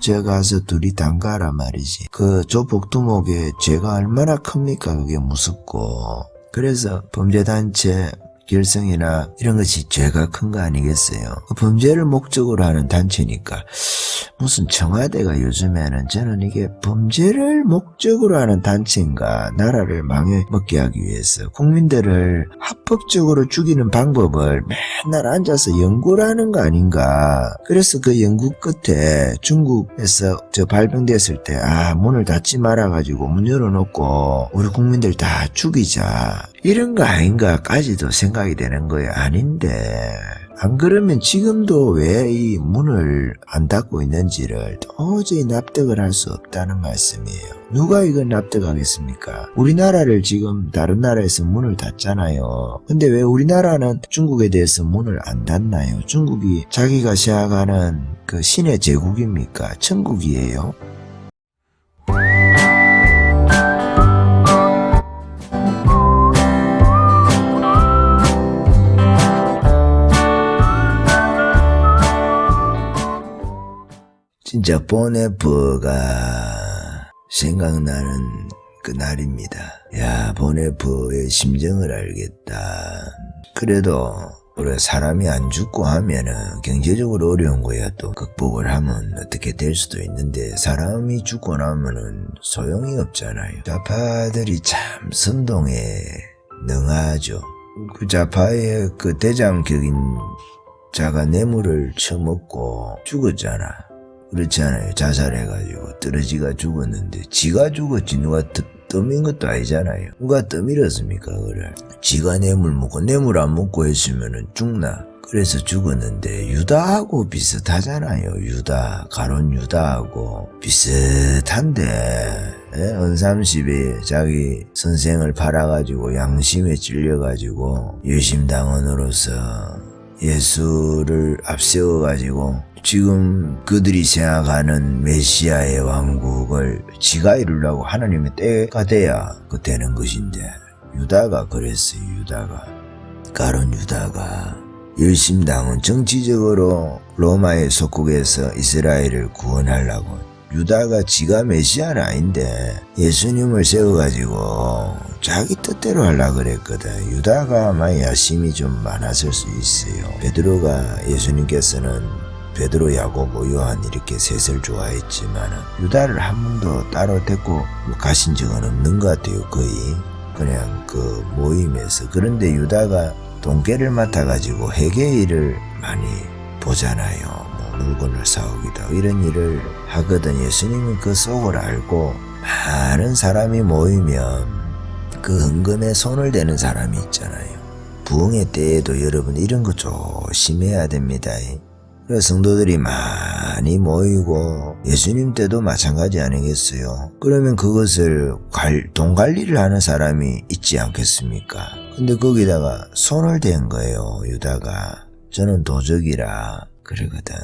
법제 가서 둘이 단가라 말이지. 그 조폭두목의 죄가 얼마나 큽니까? 그게 무섭고. 그래서 범죄단체 결성이나 이런 것이 죄가 큰 거 아니겠어요? 그 범죄를 목적으로 하는 단체니까. 무슨 청와대가 요즘에는 저는 이게 범죄를 목적으로 하는 단체인가, 나라를 망해먹게 하기 위해서 국민들을 합법적으로 죽이는 방법을 맨날 앉아서 연구를 하는 거 아닌가. 그래서 그 연구 끝에 중국에서 발병됐을 때 문을 닫지 말아가지고 문 열어놓고 우리 국민들 다 죽이자, 이런 거 아닌가까지도 생각이 되는 거예요. 아닌데, 안 그러면 지금도 왜 이 문을 안 닫고 있는지를 도저히 납득을 할 수 없다는 말씀이에요. 누가 이걸 납득하겠습니까? 우리나라를 지금 다른 나라에서 문을 닫잖아요. 근데 왜 우리나라는 중국에 대해서 문을 안 닫나요? 중국이 자기가 생각하는 그 신의 제국입니까? 천국이에요? 진짜 보네프가 생각나는 그 날입니다. 야, 보네프의 심정을 알겠다. 그래도 우리 사람이 안 죽고 하면은 경제적으로 어려운 거야 또 극복을 하면 어떻게 될 수도 있는데, 사람이 죽고 나면은 소용이 없잖아요. 좌파들이 참 선동에 능하죠. 그 좌파의 그 대장격인 자가 뇌물을 처먹고 죽었잖아. 그렇지 않아요? 자살해가지고 떨어지가 죽었는데 지가 죽었지 누가 떠민 것도 아니잖아요. 누가 떠밀었습니까 그걸? 지가 뇌물 먹고, 뇌물 안 먹고 했으면은 죽나? 그래서 죽었는데 유다하고 비슷하잖아요. 유다, 가론 유다하고 비슷한데, 은삼십이 자기 선생을 팔아가지고 양심에 찔려가지고 유심당원으로서 예수를 앞세워가지고 지금 그들이 생각하는 메시아의 왕국을 지가 이루려고 하나님의 때가 돼야 그 되는 것인데, 유다가 그랬어요. 유다가, 가론 유다가 열심당은 정치적으로 로마의 속국에서 이스라엘을 구원하려고, 유다가 지가 메시아는 아닌데 예수님을 세워가지고 자기 뜻대로 하려고 그랬거든. 유다가 아마 야심이 좀 많았을 수 있어요. 베드로가, 예수님께서는 베드로, 야고보, 요한 이렇게 셋을 좋아했지만 유다를 한 번도 따로 데리고 가신 적은 없는 것 같아요. 거의 그냥 그 모임에서. 그런데 유다가 동계를 맡아가지고 회계 일을 많이 보잖아요. 뭐 물건을 사오기도 하고 이런 일을 하거든. 예수님은 그 속을 알고, 많은 사람이 모이면 그 헌금에 손을 대는 사람이 있잖아요. 부흥의 때에도 여러분 이런 거 조심해야 됩니다. 그래서 성도들이 많이 모이고 예수님 때도 마찬가지 아니겠어요? 그러면 그것을 돈 관리를 하는 사람이 있지 않겠습니까? 근데 거기다가 손을 댄 거예요. 유다가. 저는 도적이라 그러거든.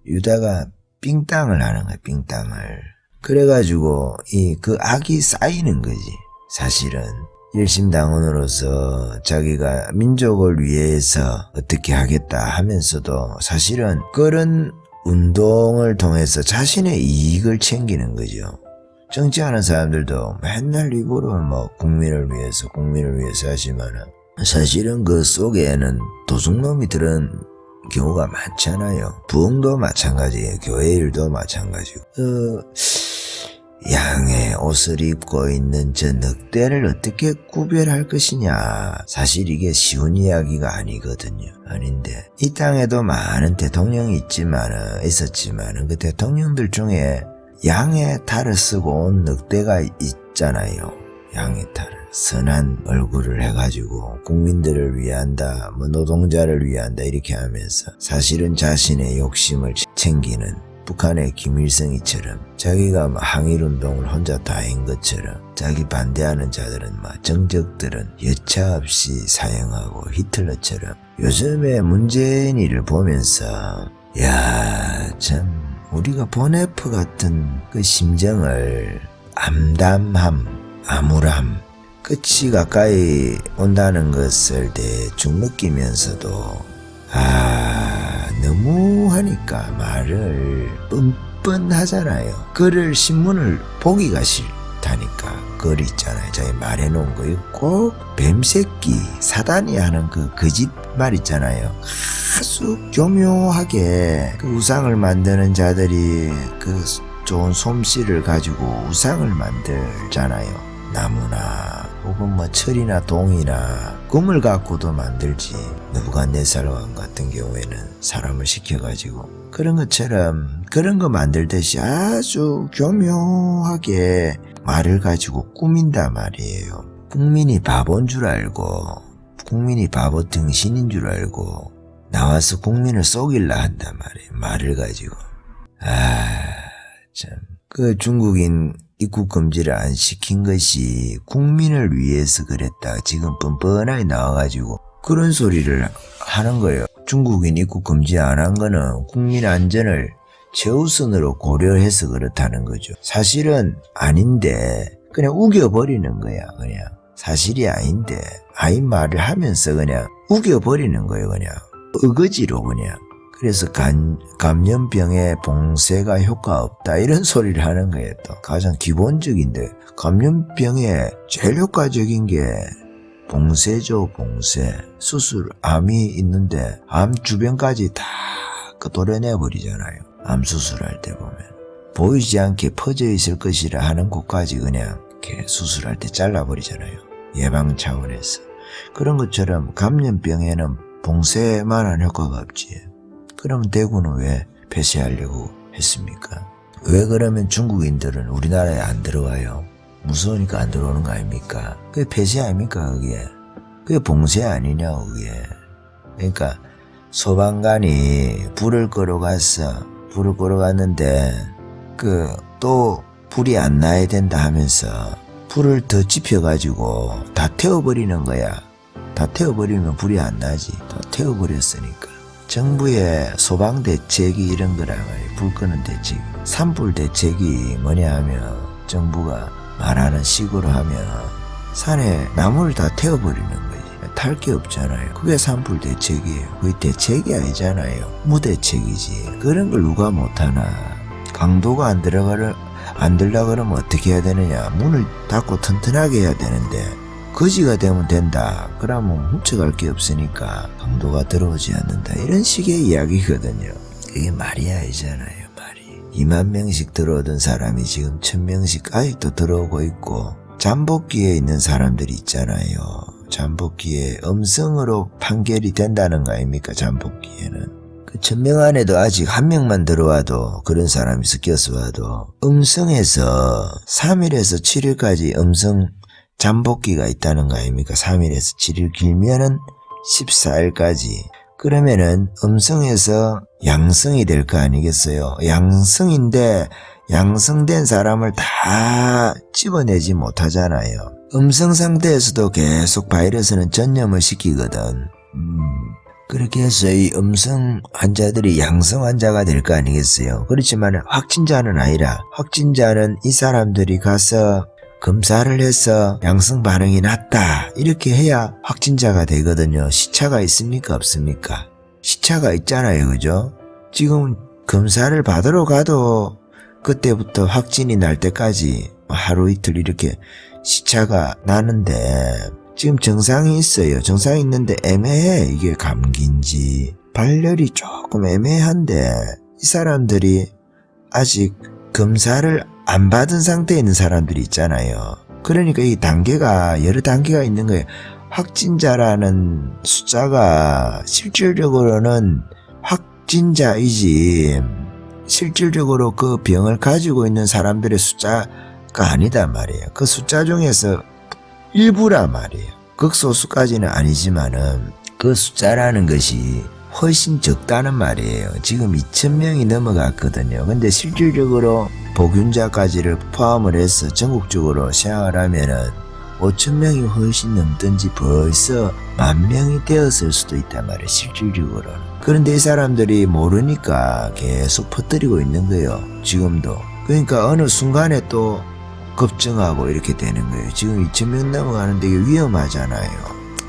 유다가 삥땅을 하는 거야. 삥땅을. 그래가지고 그 악이 쌓이는 거지. 사실은 열심당원으로서 자기가 민족을 위해서 어떻게 하겠다 하면서도 사실은 그런 운동을 통해서 자신의 이익을 챙기는 거죠. 정치하는 사람들도 맨날 입으로 뭐 국민을 위해서 하지만은 사실은 그 속에는 도둑놈이 들은 경우가 많잖아요. 부흥도 마찬가지예요. 교회 일도 마찬가지고. 양의 옷을 입고 있는 저 늑대를 어떻게 구별할 것이냐. 사실 이게 쉬운 이야기가 아니거든요. 아닌데 이 땅에도 많은 대통령이 있었지만 그 대통령들 중에 양의 탈을 쓰고 온 늑대가 있잖아요. 양의 탈을. 선한 얼굴을 해가지고 국민들을 위한다, 뭐 노동자를 위한다 이렇게 하면서 사실은 자신의 욕심을 챙기는 북한의 김일성이처럼 자기가 항일운동을 혼자 다 한 것처럼 자기 반대하는 자들은 정적들은 여차 없이 사형하고 히틀러처럼 요즘에 문재인이를 보면서 참 우리가 보네프 같은 그 심정을 암담함, 암울함, 끝이 가까이 온다는 것을 대충 느끼면서도 너무 하니까 말을 뻔뻔하잖아요. 글을 신문을 보기가 싫다니까. 글 있잖아요. 저희 말해놓은 거요. 꼭 뱀새끼 사단이 하는 그 거짓말 있잖아요. 아주 교묘하게 그 우상을 만드는 자들이 그 좋은 솜씨를 가지고 우상을 만들잖아요. 나무나 혹은 뭐 철이나 동이나 금을 갖고도 만들지. 느부갓네살 왕 같은 경우에는 사람을 시켜가지고 그런 것처럼 그런 거 만들듯이 아주 교묘하게 말을 가지고 꾸민단 말이에요. 국민이 바본 줄 알고 국민이 바보 등신인 줄 알고 나와서 국민을 속일라 한단 말이에요. 말을 가지고. 참. 그 중국인 입국 금지를 안 시킨 것이 국민을 위해서 그랬다. 지금 뻔뻔하게 나와가지고 그런 소리를 하는 거예요. 중국인 입국 금지 안 한 거는 국민 안전을 최우선으로 고려해서 그렇다는 거죠. 사실은 아닌데 그냥 우겨버리는 거야. 그냥 사실이 아닌데 아닌 말을 하면서 그냥 우겨버리는 거예요. 그냥 어거지로 그냥. 그래서 감염병에 봉쇄가 효과 없다 이런 소리를 하는 거예요. 또 가장 기본적인데 감염병에 제일 효과적인 게 봉쇄죠. 봉쇄. 수술 암이 있는데 암 주변까지 다 도려내버리잖아요. 암 수술할 때 보면 보이지 않게 퍼져 있을 것이라 하는 곳까지 그냥 이렇게 수술할 때 잘라버리잖아요. 예방 차원에서. 그런 것처럼 감염병에는 봉쇄만한 효과가 없지. 그럼 대구는 왜 폐쇄하려고 했습니까? 왜 그러면 중국인들은 우리나라에 안 들어와요? 무서우니까 안 들어오는 거 아닙니까? 그게 폐쇄 아닙니까 그게? 그게 봉쇄 아니냐 그게? 그러니까 소방관이 불을 끌어갔는데 또 불이 안 나야 된다 하면서 불을 더 지펴가지고 다 태워버리는 거야. 다 태워버리면 불이 안 나지. 다 태워버렸으니까. 정부의 소방 대책이 이런 거라 말이에요. 불 끄는 대책. 산불 대책이 뭐냐 하면 정부가 말하는 식으로 하면 산에 나무를 다 태워버리는 거지. 탈 게 없잖아요. 그게 산불 대책이에요. 그게 대책이 아니잖아요. 무대책이지. 그런 걸 누가 못하나. 강도가 안 들라 그러면 어떻게 해야 되느냐. 문을 닫고 튼튼하게 해야 되는데 거지가 되면 된다. 그러면 훔쳐갈 게 없으니까 강도가 들어오지 않는다. 이런 식의 이야기거든요. 이게 말이 아니잖아요. 말이. 2만 명씩 들어오던 사람이 지금 1000명씩 아직도 들어오고 있고 잠복기에 있는 사람들이 있잖아요. 잠복기에 음성으로 판결이 된다는 거 아닙니까? 잠복기에는. 그 1000명 안에도 아직 1명만 들어와도 그런 사람이 섞여서 와도 음성에서 3일에서 7일까지 음성 잠복기가 있다는 거 아닙니까? 3일에서 7일 길면은 14일까지. 그러면은 음성에서 양성이 될 거 아니겠어요? 양성인데 양성된 사람을 다 집어내지 못하잖아요. 음성 상태에서도 계속 바이러스는 전염을 시키거든. 그렇게 해서 이 음성 환자들이 양성 환자가 될 거 아니겠어요? 그렇지만 확진자는 아니라 확진자는 이 사람들이 가서 검사를 해서 양성 반응이 났다 이렇게 해야 확진자가 되거든요. 시차가 있습니까 없습니까? 시차가 있잖아요. 그죠? 지금 검사를 받으러 가도 그때부터 확진이 날 때까지 하루 이틀 이렇게 시차가 나는데 지금 증상이 있어요. 증상이 있는데 애매해. 이게 감기인지 발열이 조금 애매한데 이 사람들이 아직 검사를 안 받은 상태에 있는 사람들이 있잖아요. 그러니까 이 단계가 여러 단계가 있는 거예요. 확진자라는 숫자가 실질적으로는 확진자이지 실질적으로 그 병을 가지고 있는 사람들의 숫자가 아니다 말이에요. 그 숫자 중에서 일부란 말이에요. 극소수까지는 아니지만은 그 숫자라는 것이 훨씬 적다는 말이에요. 지금 2000명이 넘어갔거든요. 근데 실질적으로 복균자까지를 포함을 해서 전국적으로 생각을 하면은 5000명이 훨씬 넘든지 벌써 10,000명이 되었을 수도 있단 말이에요. 실질적으로는. 그런데 이 사람들이 모르니까 계속 퍼뜨리고 있는 거예요. 지금도. 그러니까 어느 순간에 또 급증하고 이렇게 되는 거예요. 지금 2000명 넘어가는데 이게 위험하잖아요.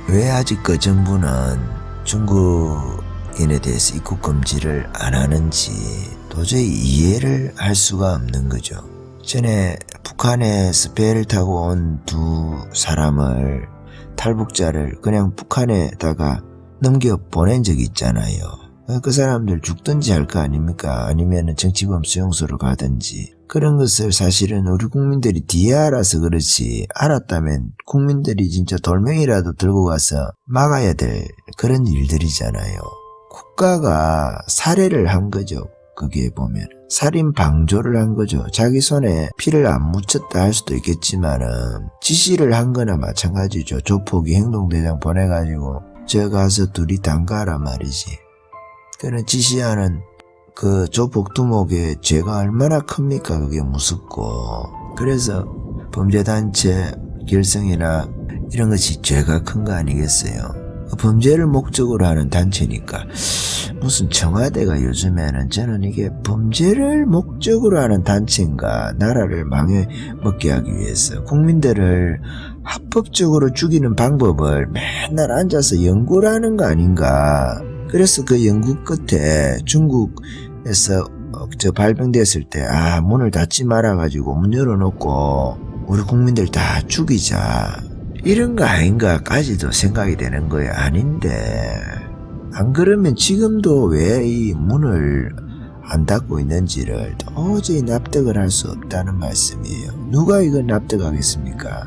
왜 아직 그 정부는 중국인에 대해서 입국 금지를 안 하는지, 또 도저히 이해를 할 수가 없는 거죠. 전에 북한에서 배를 타고 온 두 사람을 탈북자를 그냥 북한에다가 넘겨 보낸 적이 있잖아요. 그 사람들 죽든지 할 거 아닙니까? 아니면 정치범 수용소로 가든지. 그런 것을 사실은 우리 국민들이 뒤에 알아서 그렇지, 알았다면 국민들이 진짜 돌멩이라도 들고 가서 막아야 될 그런 일들이잖아요. 국가가 살해를 한 거죠. 그게 보면 살인 방조를 한 거죠. 자기 손에 피를 안 묻혔다 할 수도 있겠지만은 지시를 한 거나 마찬가지죠. 조폭이 행동대장 보내가지고 저 가서 둘이 담가라 말이지. 그런 지시하는 그 조폭 두목의 죄가 얼마나 큽니까? 그게 무섭고. 그래서 범죄단체 결성이나 이런 것이 죄가 큰 거 아니겠어요? 범죄를 목적으로 하는 단체니까. 무슨 청와대가 요즘에는 저는 이게 범죄를 목적으로 하는 단체인가, 나라를 망해먹게 하기 위해서 국민들을 합법적으로 죽이는 방법을 맨날 앉아서 연구를 하는 거 아닌가. 그래서 그 연구 끝에 중국에서 발병됐을 때 문을 닫지 말아가지고 문 열어놓고 우리 국민들 다 죽이자, 이런 거 아닌가까지도 생각이 되는 거예요. 아닌데, 안 그러면 지금도 왜 이 문을 안 닫고 있는지를 도저히 납득을 할 수 없다는 말씀이에요. 누가 이걸 납득하겠습니까?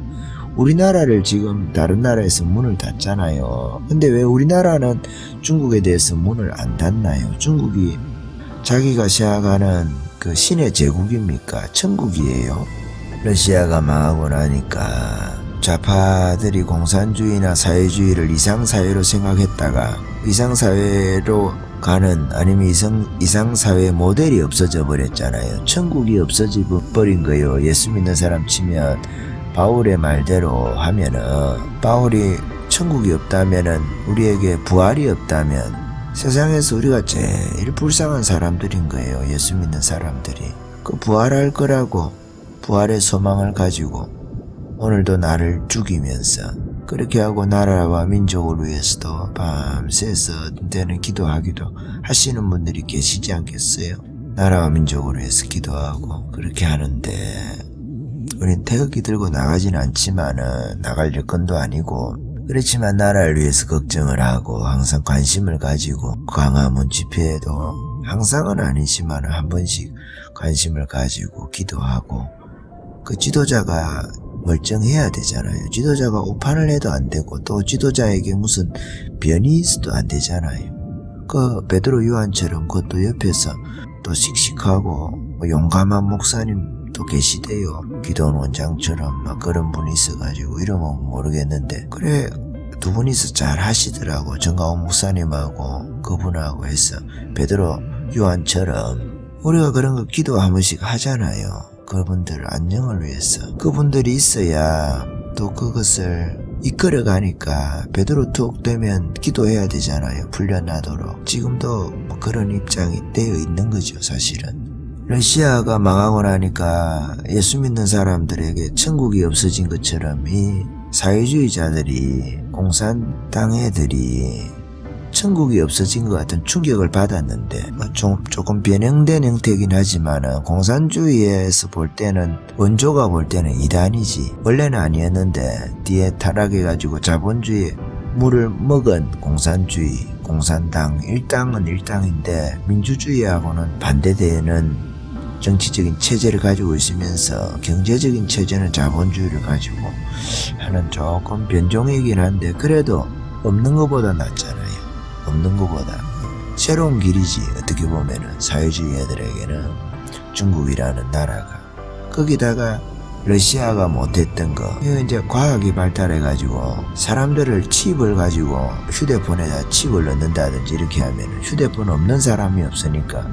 우리나라를 지금 다른 나라에서 문을 닫잖아요. 근데 왜 우리나라는 중국에 대해서 문을 안 닫나요? 중국이 자기가 생각하는 그 신의 제국입니까? 천국이에요. 러시아가 망하고 나니까 좌파들이 공산주의나 사회주의를 이상사회로 생각했다가 이상사회로 가는, 아니면 이상사회 모델이 없어져 버렸잖아요. 천국이 없어져 버린 거예요. 예수 믿는 사람 치면 바울의 말대로 하면은, 바울이 천국이 없다면은, 우리에게 부활이 없다면 세상에서 우리가 제일 불쌍한 사람들인 거예요. 예수 믿는 사람들이. 그 부활할 거라고 부활의 소망을 가지고 오늘도 나를 죽이면서 그렇게 하고 나라와 민족을 위해서도 밤새서 때는 기도하기도 하시는 분들이 계시지 않겠어요? 나라와 민족을 위해서 기도하고 그렇게 하는데, 우린 태극기 들고 나가진 않지만은, 나갈 여건도 아니고, 그렇지만 나라를 위해서 걱정을 하고 항상 관심을 가지고, 광화문 집회에도 항상은 아니지만 한 번씩 관심을 가지고 기도하고, 그 지도자가 멀쩡해야 되잖아요. 지도자가 오판을 해도 안 되고, 또 지도자에게 무슨 변이 있어도 안 되잖아요. 그 베드로 요한처럼 그것도 옆에서 또 씩씩하고 용감한 목사님도 계시대요. 기도원 원장처럼 막 그런 분이 있어가지고 이름은 모르겠는데, 그래 두 분이서 잘 하시더라고. 정가온 목사님하고 그분하고 해서 베드로 요한처럼 우리가 그런 거 기도 한 번씩 하잖아요. 그분들 안녕을 위해서. 그분들이 있어야 또 그것을 이끌어 가니까 베드로 툭 되면 기도해야 되잖아요. 풀려나도록. 지금도 뭐 그런 입장이 되어 있는 거죠, 사실은. 러시아가 망하고 나니까 예수 믿는 사람들에게 천국이 없어진 것처럼 이 사회주의자들이, 공산당 애들이 천국이 없어진 것 같은 충격을 받았는데, 조금 변형된 형태이긴 하지만 공산주의에서 볼 때는, 원조가 볼 때는 이단이지, 원래는 아니었는데 뒤에 타락해가지고 자본주의에 물을 먹은 공산주의, 공산당, 일당은 일당인데 민주주의하고는 반대되는 정치적인 체제를 가지고 있으면서 경제적인 체제는 자본주의를 가지고 하는 조금 변종이긴 한데, 그래도 없는 것보다 낫잖아요. 없는 것보다 새로운 길이지. 어떻게 보면은 사회주의 애들에게는 중국이라는 나라가. 거기다가 러시아가 못했던 거, 이제 과학이 발달해가지고 사람들을 칩을 가지고 휴대폰에다 칩을 넣는다든지 이렇게 하면 휴대폰 없는 사람이 없으니까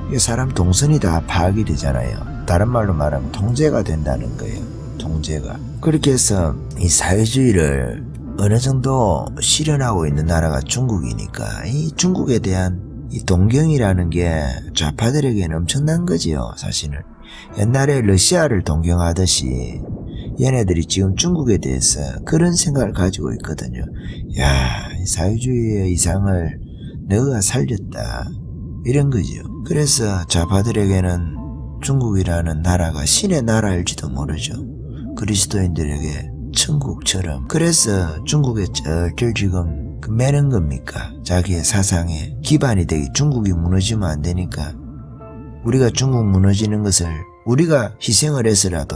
이게 사람 동선이 다 파악이 되잖아요. 다른 말로 말하면 통제가 된다는 거예요. 통제가. 그렇게 해서 이 사회주의를 어느 정도 실현하고 있는 나라가 중국이니까, 이 중국에 대한 이 동경이라는 게 좌파들에게는 엄청난 거지요, 사실은. 옛날에 러시아를 동경하듯이 얘네들이 지금 중국에 대해서 그런 생각을 가지고 있거든요. 야, 이 사회주의의 이상을 너가 살렸다. 이런 거죠. 그래서 좌파들에게는 중국이라는 나라가 신의 나라일지도 모르죠. 그리스도인들에게 천국처럼. 그래서 중국에 쩔쩔 지금 매는 겁니까? 자기의 사상에 기반이 되기. 중국이 무너지면 안 되니까 우리가 중국 무너지는 것을 우리가 희생을 해서라도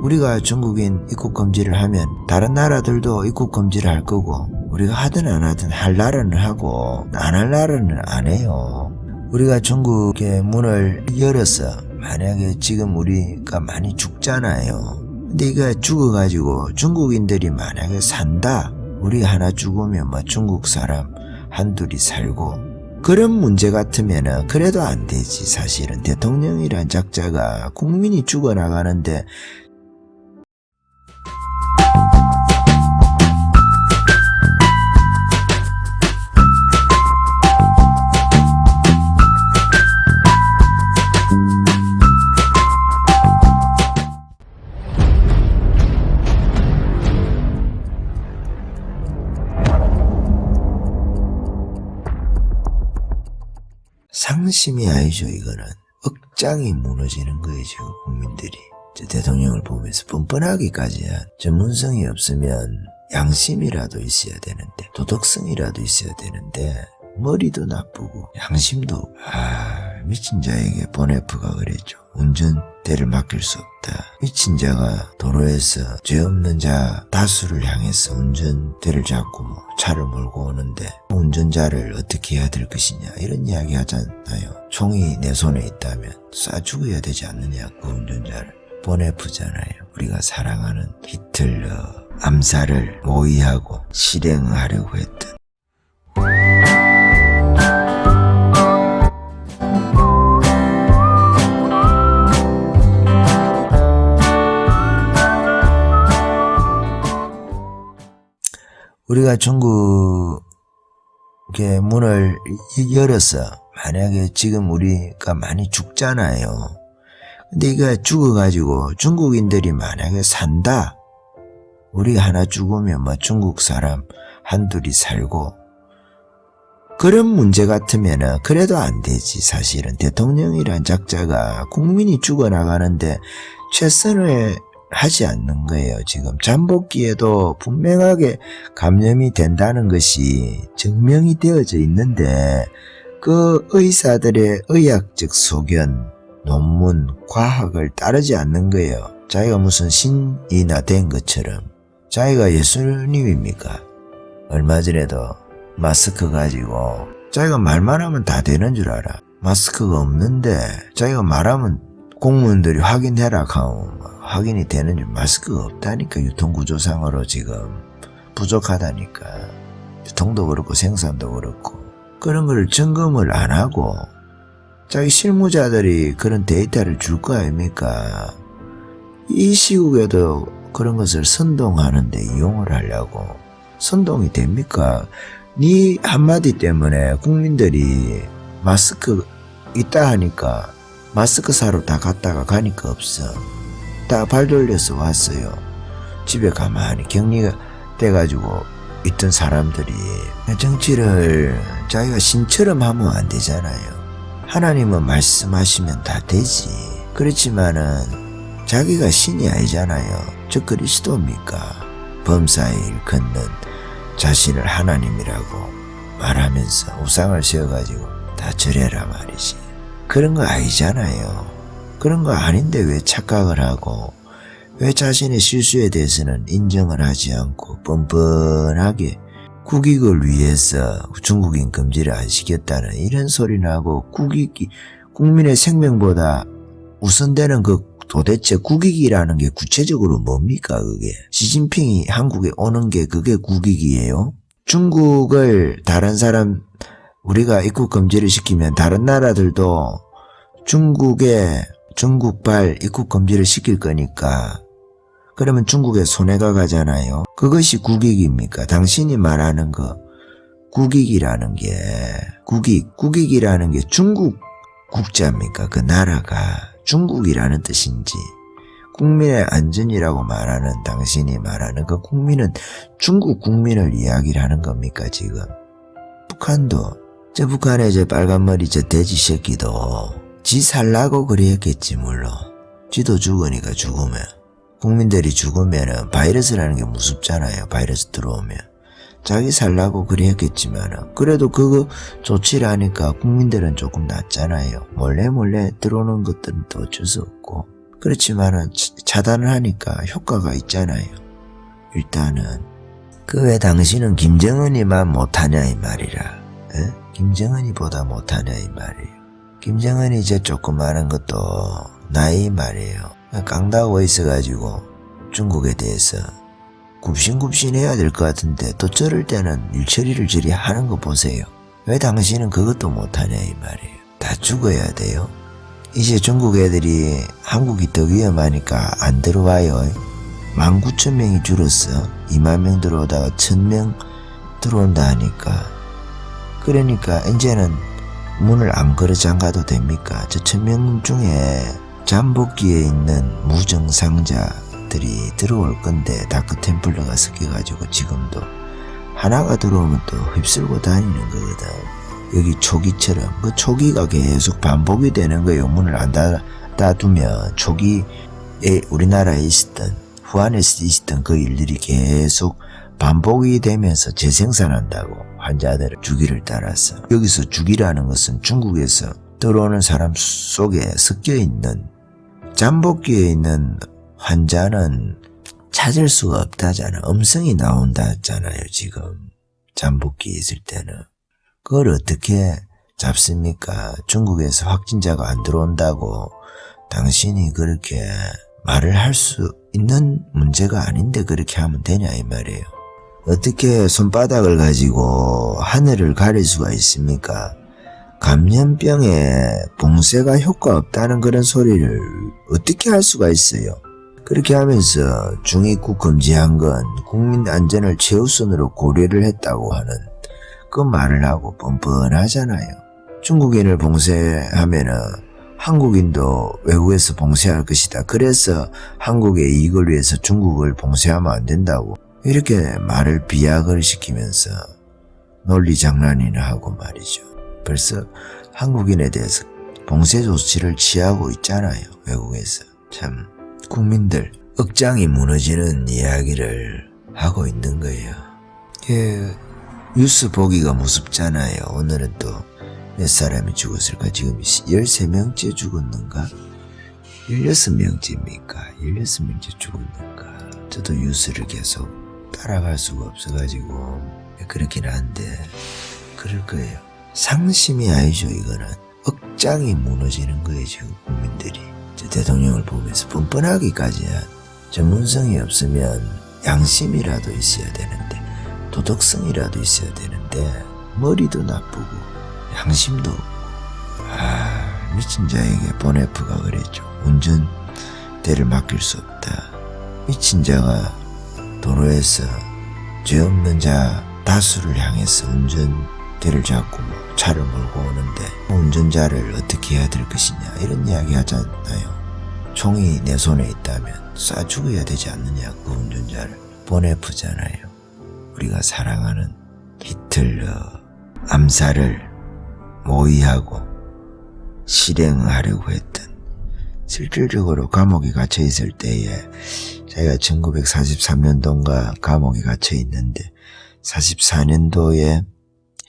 우리가 중국인 입국 금지를 하면 다른 나라들도 입국 금지를 할 거고, 우리가 하든 안 하든 할 나라는 하고 안 할 나라는 안 해요. 우리가 중국의 문을 열어서 만약에 지금 우리가 많이 죽잖아요. 근데 이거 죽어가지고 중국인들이 만약에 산다. 우리 하나 죽으면 뭐 중국 사람 한둘이 살고, 그런 문제 같으면은 그래도 안 되지. 사실은 대통령이란 작자가 국민이 죽어나가는데 상심이 아니죠. 이거는 억장이 무너지는 거예요. 지금 국민들이 저 대통령을 보면서 뻔뻔하기까지 한 전문성이 없으면 양심이라도 있어야 되는데, 도덕성이라도 있어야 되는데, 머리도 나쁘고 양심도 미친 자에게 보네프가 그랬죠. 운전대를 맡길 수 없다. 미친 자가 도로에서 죄 없는 자 다수를 향해서 운전대를 잡고 차를 몰고 오는데 운전자를 어떻게 해야 될 것이냐 이런 이야기 하잖아요. 총이 내 손에 있다면 쏴 죽어야 되지 않느냐. 그 운전자를. 보네프잖아요. 우리가 사랑하는 히틀러 암살을 모의하고 실행하려고 했던. 우리가 중국의 문을 열어서 만약에 지금 우리가 많이 죽잖아요. 근데 이거 죽어가지고 중국인들이 만약에 산다. 우리 하나 죽으면 뭐 중국 사람 한둘이 살고, 그런 문제 같으면은 그래도 안 되지. 사실은 대통령이란 작자가 국민이 죽어나가는데 최선을 하지 않는 거예요. 지금 잠복기에도 분명하게 감염이 된다는 것이 증명이 되어져 있는데 그 의사들의 의학적 소견, 논문, 과학을 따르지 않는 거예요. 자기가 무슨 신이나 된 것처럼. 자기가 예수님입니까? 얼마 전에도 마스크 가지고 자기가 말만 하면 다 되는 줄 알아. 마스크가 없는데 자기가 말하면 공무원들이 확인해라 하면 확인이 되는 줄. 마스크가 없다니까. 유통구조상으로 지금 부족하다니까. 유통도 그렇고 생산도 그렇고. 그런 걸 점검을 안 하고 자기 실무자들이 그런 데이터를 줄 거 아닙니까? 이 시국에도 그런 것을 선동하는데 이용을 하려고. 선동이 됩니까? 네 한마디 때문에 국민들이 마스크 있다 하니까 마스크 사러 다 갔다가 가니까 없어. 다 발 돌려서 왔어요. 집에 가만히 격리가 돼가지고 있던 사람들이. 정치를 자기가 신처럼 하면 안 되잖아요. 하나님은 말씀하시면 다 되지. 그렇지만은 자기가 신이 아니잖아요. 저 그리스도입니까? 범사의 일 걷는 자신을 하나님이라고 말하면서 우상을 세워가지고 다 절해라 말이지. 그런 거 아니잖아요. 그런 거 아닌데 왜 착각을 하고, 왜 자신의 실수에 대해서는 인정을 하지 않고 뻔뻔하게 국익을 위해서 중국인 금지를 안 시켰다는 이런 소리나 하고, 국민의 생명보다 우선되는 그 도대체 국익이라는 게 구체적으로 뭡니까? 그게 시진핑이 한국에 오는 게 그게 국익이에요? 중국을 다른 사람 우리가 입국 금지를 시키면 다른 나라들도 중국발 입국 금지를 시킬 거니까 그러면 중국에 손해가 가잖아요. 그것이 국익입니까? 당신이 말하는 거 국익이라는 게 국익이라는 게 중국 국자입니까? 그 나라가 중국이라는 뜻인지, 국민의 안전이라고 말하는 당신이 말하는 그 국민은 중국 국민을 이야기를 하는 겁니까? 지금 북한도 저 북한의 저 빨간머리 저 돼지 새끼도 지 살라고 그랬겠지 물론. 지도 죽으니까 죽으면. 국민들이 죽으면은 바이러스라는 게 무섭잖아요. 바이러스 들어오면. 자기 살라고 그랬겠지만은 그래도 그거 조치를 하니까 국민들은 조금 낫잖아요. 몰래 들어오는 것들은 또 어쩔 수 없고. 그렇지만은 차단을 하니까 효과가 있잖아요. 일단은 그 왜 당신은 김정은이만 못하냐 이 말이라. 에? 김정은이보다 못하냐 이 말이에요. 김정은이 이제 조그마한 것도 나이 말이에요. 깡다고 있어가지고 중국에 대해서 굽신굽신해야 될 것 같은데 또 저럴 때는 일처리를 저리 하는 거 보세요. 왜 당신은 그것도 못하냐 이 말이에요. 다 죽어야 돼요. 이제 중국 애들이 한국이 더 위험하니까 안 들어와요. 19,000명이 줄었어. 2만 명 들어오다가 1,000명 들어온다 하니까. 그러니까 이제는 문을 안 걸어 잠가도 됩니까? 저 1,000명 중에 잠복기에 있는 무정상자들이 들어올 건데 다크템플러가 섞여가지고 지금도 하나가 들어오면 또 휩쓸고 다니는 거거든. 여기 초기처럼 그 초기가 계속 반복이 되는 거예요. 문을 안 닫아두면 초기에 우리나라에 있었던 후안에서 있었던 그 일들이 계속 반복이 되면서 재생산한다고. 환자들을 주기를 따라서. 여기서 주기라는 것은 중국에서 들어오는 사람 속에 섞여있는 잠복기에 있는 환자는 찾을 수가 없다잖아. 음성이 나온다 했잖아요. 지금 잠복기에 있을 때는. 그걸 어떻게 잡습니까? 중국에서 확진자가 안 들어온다고 당신이 그렇게 말을 할 수 있는 문제가 아닌데 그렇게 하면 되냐 이 말이에요. 어떻게 손바닥을 가지고 하늘을 가릴 수가 있습니까? 감염병에 봉쇄가 효과 없다는 그런 소리를 어떻게 할 수가 있어요? 그렇게 하면서 중입국 금지한 건 국민 안전을 최우선으로 고려를 했다고 하는 그 말을 하고 뻔뻔하잖아요. 중국인을 봉쇄하면은 한국인도 외국에서 봉쇄할 것이다. 그래서 한국의 이익을 위해서 중국을 봉쇄하면 안 된다고 이렇게 말을 비약을 시키면서 논리 장난이나 하고 말이죠. 벌써 한국인에 대해서 봉쇄 조치를 취하고 있잖아요. 외국에서. 참 국민들 억장이 무너지는 이야기를 하고 있는 거예요. 뉴스 보기가 무섭잖아요. 오늘은 또 몇 사람이 죽었을까? 지금 13명째 죽었는가? 16명째입니까? 16명째 죽었는가? 저도 뉴스를 계속 따라갈 수가 없어가지고 그렇긴 한데 그럴 거예요. 상심이 아니죠. 이거는 억장이 무너지는 거예요. 지금 국민들이. 저 대통령을 보면서 뻔뻔하기까지야. 전문성이 없으면 양심이라도 있어야 되는데 도덕성이라도 있어야 되는데 머리도 나쁘고 양심도 없고. 미친 자에게 보네프가 그랬죠. 운전대를 맡길 수 없다. 미친 자가 도로에서 죄 없는 자 다수를 향해서 운전대를 잡고 차를 몰고 오는데 운전자를 어떻게 해야 될 것이냐 이런 이야기 하잖아요. 총이 내 손에 있다면 쏴 죽어야 되지 않느냐. 그 운전자를. 보네프잖아요. 우리가 사랑하는 히틀러 암살을 모의하고 실행하려고 했던, 실질적으로 감옥에 갇혀 있을 때에 자기가 1943년도인가 감옥에 갇혀 있는데 44년도에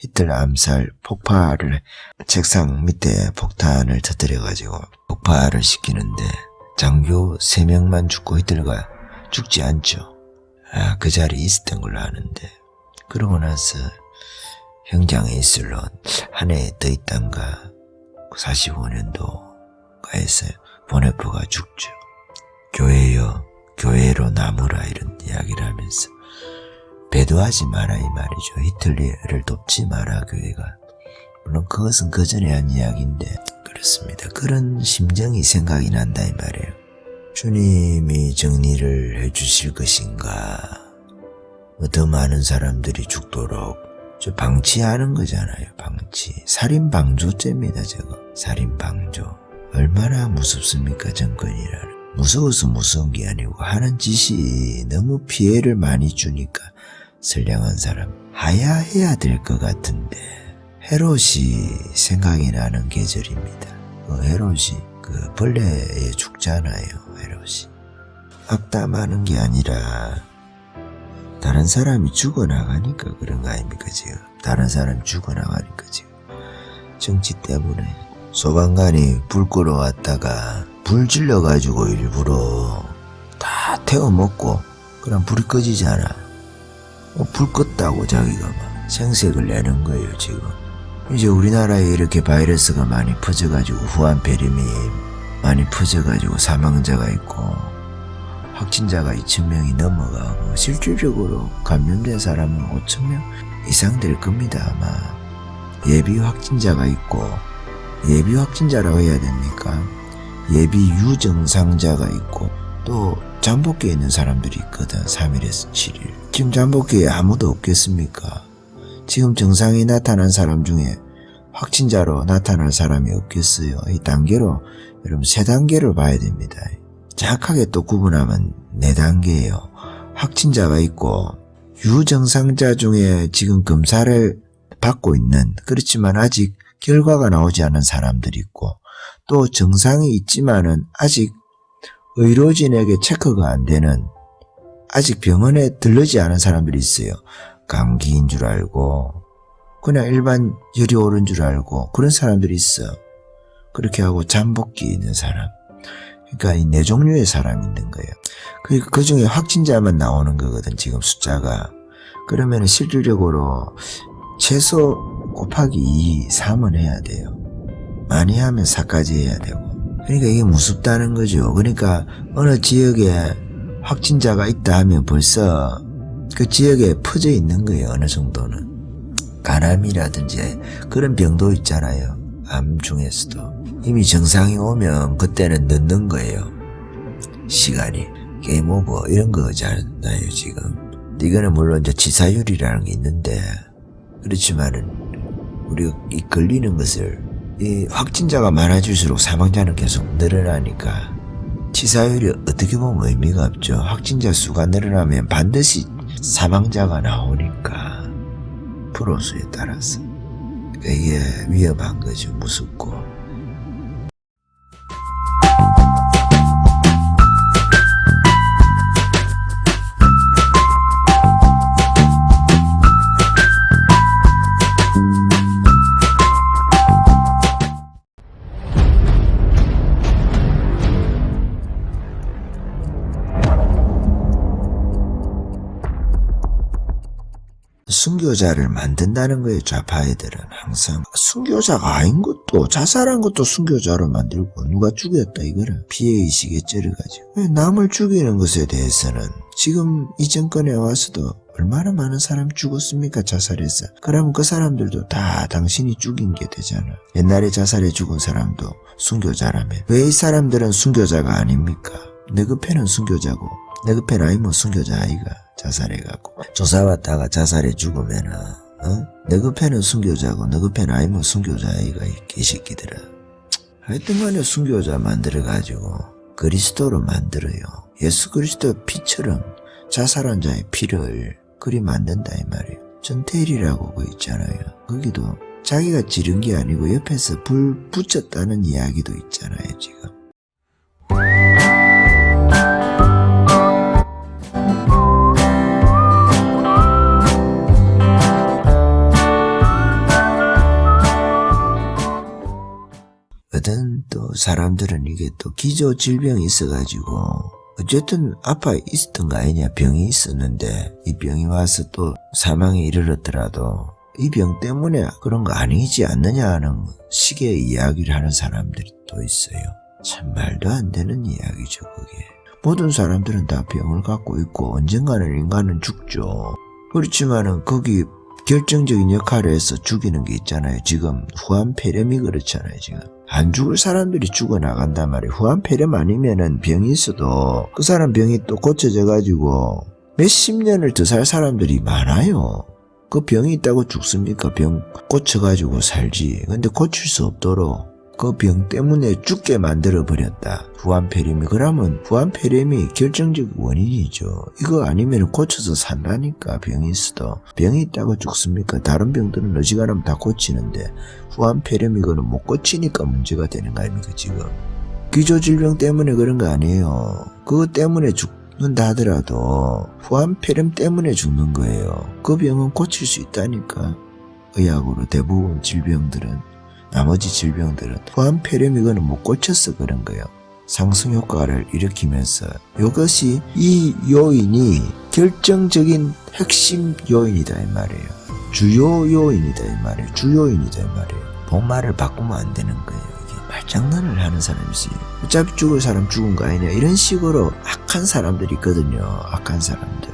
히틀러 암살 폭발을 책상 밑에 폭탄을 터뜨려가지고 폭발을 시키는데 장교 3명만 죽고 히틀러가 죽지 않죠. 그 자리에 있었던 걸로 아는데 그러고 나서 형장에 있을론 한 해 더 있단가 45년도가 했어요. 보네프가 죽죠. 교회여 교회로 남으라 이런 이야기를 하면서 배도하지 마라 이 말이죠. 히틀러를 돕지 마라 교회가. 물론 그것은 그 전에 한 이야기인데 그렇습니다. 그런 심정이 생각이 난다 이 말이에요. 주님이 정리를 해주실 것인가. 더 많은 사람들이 죽도록 저 방치하는 거잖아요. 방치. 살인방조죄입니다. 저거. 살인방조. 얼마나 무섭습니까 정권이라는. 무서워서 무서운 게 아니고 하는 짓이 너무 피해를 많이 주니까 선량한 사람 하야해야 될 것 같은데 헤롯이 생각이 나는 계절입니다. 그 헤롯이 그 벌레에 죽잖아요. 헤롯이 악담하는 게 아니라 다른 사람이 죽어나가니까 그런 거 아닙니까 지금. 다른 사람이 죽어나가니까 지금 정치 때문에 소방관이 불 끌어왔다가 불 질러가지고 일부러 다 태워먹고 그럼 불이 꺼지잖아. 불 껐다고 자기가 막 생색을 내는 거예요 지금. 이제 우리나라에 이렇게 바이러스가 많이 퍼져가지고 후한폐렴이 많이 퍼져가지고 사망자가 있고 확진자가 2,000명이 넘어가고 실질적으로 감염된 사람은 5,000명 이상 될 겁니다 아마. 예비 확진자가 있고, 예비 확진자라고 해야 됩니까? 예비 유증상자가 있고, 또 잠복기에 있는 사람들이 있거든. 3일에서 7일. 지금 잠복기에 아무도 없겠습니까? 지금 증상이 나타난 사람 중에 확진자로 나타날 사람이 없겠어요. 이 단계로 여러분 3단계를 봐야 됩니다. 정확하게 또 구분하면 4단계예요. 확진자가 있고 유증상자 중에 지금 검사를 받고 있는, 그렇지만 아직 결과가 나오지 않은 사람들이 있고, 또 증상이 있지만은 아직 의료진에게 체크가 안 되는, 아직 병원에 들르지 않은 사람들이 있어요. 감기인 줄 알고 그냥 일반 열이 오른 줄 알고 그런 사람들이 있어. 그렇게 하고 잠복기 있는 사람. 그러니까 이 4종류의 사람이 있는 거예요. 그 중에 확진자만 나오는 거거든 지금 숫자가. 그러면 실질적으로 최소 곱하기 2, 3은 해야 돼요. 많이 하면 4까지 해야 되고. 그러니까 이게 무섭다는 거죠. 그러니까 어느 지역에 확진자가 있다 하면 벌써 그 지역에 퍼져 있는 거예요. 어느 정도는. 간암이라든지 그런 병도 있잖아요. 암 중에서도. 이미 정상이 오면 그때는 늦는 거예요. 시간이. 게임 오버 이런 거잖아요 지금. 이거는 물론 이제 치사율이라는 게 있는데, 그렇지만은 우리가 이 걸리는 것을, 이 확진자가 많아질수록 사망자는 계속 늘어나니까 치사율이 어떻게 보면 의미가 없죠. 확진자 수가 늘어나면 반드시 사망자가 나오니까 프로수에 따라서. 그러니까 이게 위험한 거죠. 무섭고. 순교자를 만든다는 거예요. 좌파 애들은 항상 순교자가 아닌 것도, 자살한 것도 순교자로 만들고, 누가 죽였다 이거를 피해의식에 쩔어가지고. 남을 죽이는 것에 대해서는 지금 이 정권에 와서도 얼마나 많은 사람이 죽었습니까? 자살해서. 그러면 그 사람들도 다 당신이 죽인 게 되잖아. 옛날에 자살해 죽은 사람도 순교자라면 왜 이 사람들은 순교자가 아닙니까? 너그패는 순교자고 너그패는 아니면 순교자 아이가 자살해갖고 조사받다가 자살해 죽으면은 너그패는 순교자고 너그패는 아니면 순교자 아이가 이 개새끼들아. 하여튼간에 순교자 만들어가지고 그리스도로 만들어요. 예수 그리스도 피처럼 자살한 자의 피를 그리 만든다 이 말이에요. 전태일이라고 그 있잖아요. 거기도 자기가 지른 게 아니고 옆에서 불 붙였다는 이야기도 있잖아요 지금. 어떤 또 사람들은 이게 또 기저 질병이 있어가지고 어쨌든 아파 있었던 거 아니냐, 병이 있었는데 이 병이 와서 또 사망에 이르렀더라도 이 병 때문에 그런 거 아니지 않느냐 하는 식의 이야기를 하는 사람들이 또 있어요. 참 말도 안 되는 이야기죠 그게. 모든 사람들은 다 병을 갖고 있고 언젠가는 인간은 죽죠. 그렇지만은 거기 결정적인 역할을 해서 죽이는 게 있잖아요. 지금 후한폐렴이 그렇잖아요. 지금 안 죽을 사람들이 죽어나간단 말이에요. 후한폐렴 아니면은 병이 있어도 그 사람 병이 또 고쳐져 가지고 몇십 년을 더 살 사람들이 많아요. 그 병이 있다고 죽습니까? 병 고쳐가지고 살지. 근데 고칠 수 없도록 그 병 때문에 죽게 만들어버렸다. 후한폐렴이. 그러면 후한폐렴이 결정적 원인이죠. 이거 아니면 고쳐서 산다니까. 병이 있어도. 병이 있다고 죽습니까? 다른 병들은 어지간하면 다 고치는데 후한폐렴 이거는 못 고치니까 문제가 되는 거 아닙니까 지금. 기저질병 때문에 그런 거 아니에요. 그거 때문에 죽는다 하더라도 후한폐렴 때문에 죽는 거예요. 그 병은 고칠 수 있다니까. 의학으로 대부분 질병들은, 나머지 질병들은 후한폐렴 이거는 못 고쳐서 그런 거예요. 상승효과를 일으키면서 이것이 이 요인이 결정적인 핵심 요인이다 이 말이에요. 주요 요인이다 이 말이에요. 주요인이다 이 말이에요. 본말을 바꾸면 안 되는 거예요. 이게 말장난을 하는 사람이 있어요. 어차피 죽을 사람 죽은 거 아니냐 이런 식으로 악한 사람들이 있거든요. 악한 사람들.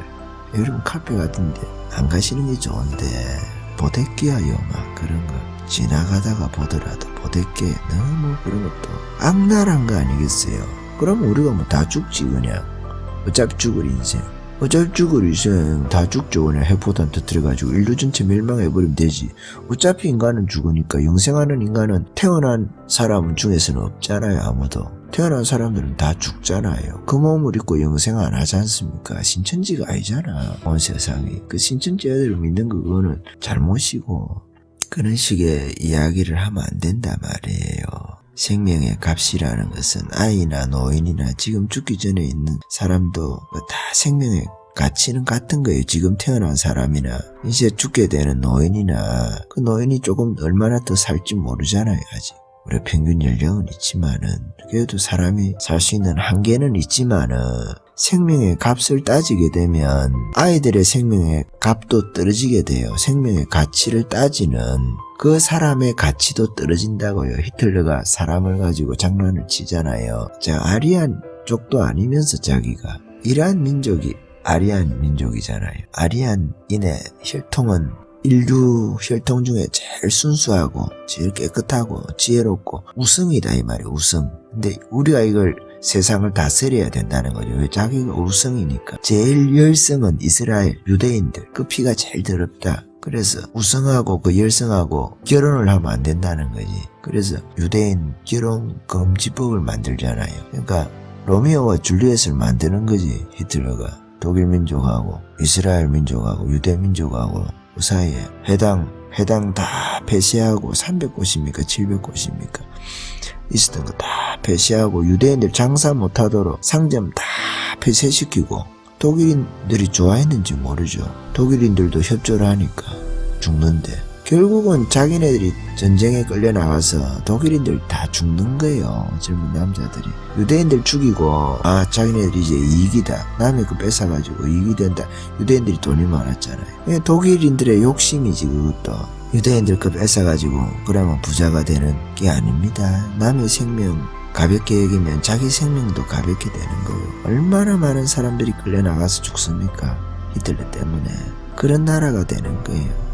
여러분 카페 같은데 안 가시는 게 좋은데 보대끼야 막 그런 거 지나가다가 보더라도 보대끼 너무 그런 것도 악랄한 거 아니겠어요. 그러면 우리가 뭐 다 죽지 그냥. 어차피 죽을 인생. 어차피 죽을 인생 다 죽죠. 그냥 해포탄 터뜨려가지고 인류 전체 멸망해버리면 되지. 어차피 인간은 죽으니까. 영생하는 인간은 태어난 사람 중에서는 없잖아요. 아무도. 태어난 사람들은 다 죽잖아요. 그 몸을 입고 영생 안 하지 않습니까? 신천지가 아니잖아. 온 세상이. 그 신천지 애들을 믿는 거 그거는 잘못이고. 그런 식의 이야기를 하면 안 된단 말이에요. 생명의 값이라는 것은 아이나 노인이나 지금 죽기 전에 있는 사람도 다 생명의 가치는 같은 거예요. 지금 태어난 사람이나 이제 죽게 되는 노인이나 그 노인이 조금 얼마나 더 살지 모르잖아요. 아직. 우리 평균 연령은 있지만은 그래도 사람이 살 수 있는 한계는 있지만은 생명의 값을 따지게 되면 아이들의 생명의 값도 떨어지게 돼요. 생명의 가치를 따지는 그 사람의 가치도 떨어진다고요. 히틀러가 사람을 가지고 장난을 치잖아요. 자, 아리안 쪽도 아니면서 자기가 이란 민족이 아리안 민족이잖아요. 아리안인의 혈통은 인류 혈통 중에 제일 순수하고 제일 깨끗하고 지혜롭고 우승이다 이 말이에요. 우승. 근데 우리가 이걸 세상을 다스려야 된다는 거죠. 왜? 자기가 우승이니까. 제일 열성은 이스라엘 유대인들. 그 피가 제일 더럽다. 그래서 우승하고 그 열성하고 결혼을 하면 안 된다는 거지. 그래서 유대인 결혼 금지법을 만들잖아요. 그러니까 로미오와 줄리엣을 만드는 거지. 히틀러가 독일 민족하고 이스라엘 민족하고 유대 민족하고 그 사이에 해당 다 폐쇄하고 300곳입니까 700곳입니까 있었던 거 다 폐쇄하고 유대인들 장사 못하도록 상점 다 폐쇄시키고 독일인들이 좋아했는지 모르죠. 독일인들도 협조를 하니까 죽는데 결국은 자기네들이 전쟁에 끌려나가서 독일인들 다 죽는 거예요. 젊은 남자들이. 유대인들 죽이고 자기네들이 이제 이익이다. 남의 거 뺏어가지고 이익이 된다. 유대인들이 돈이 많았잖아요. 독일인들의 욕심이지 그것도. 유대인들 거 뺏어가지고 그러면 부자가 되는 게 아닙니다. 남의 생명 가볍게 여기면 자기 생명도 가볍게 되는 거예요. 얼마나 많은 사람들이 끌려나가서 죽습니까? 히틀러 때문에. 그런 나라가 되는 거예요.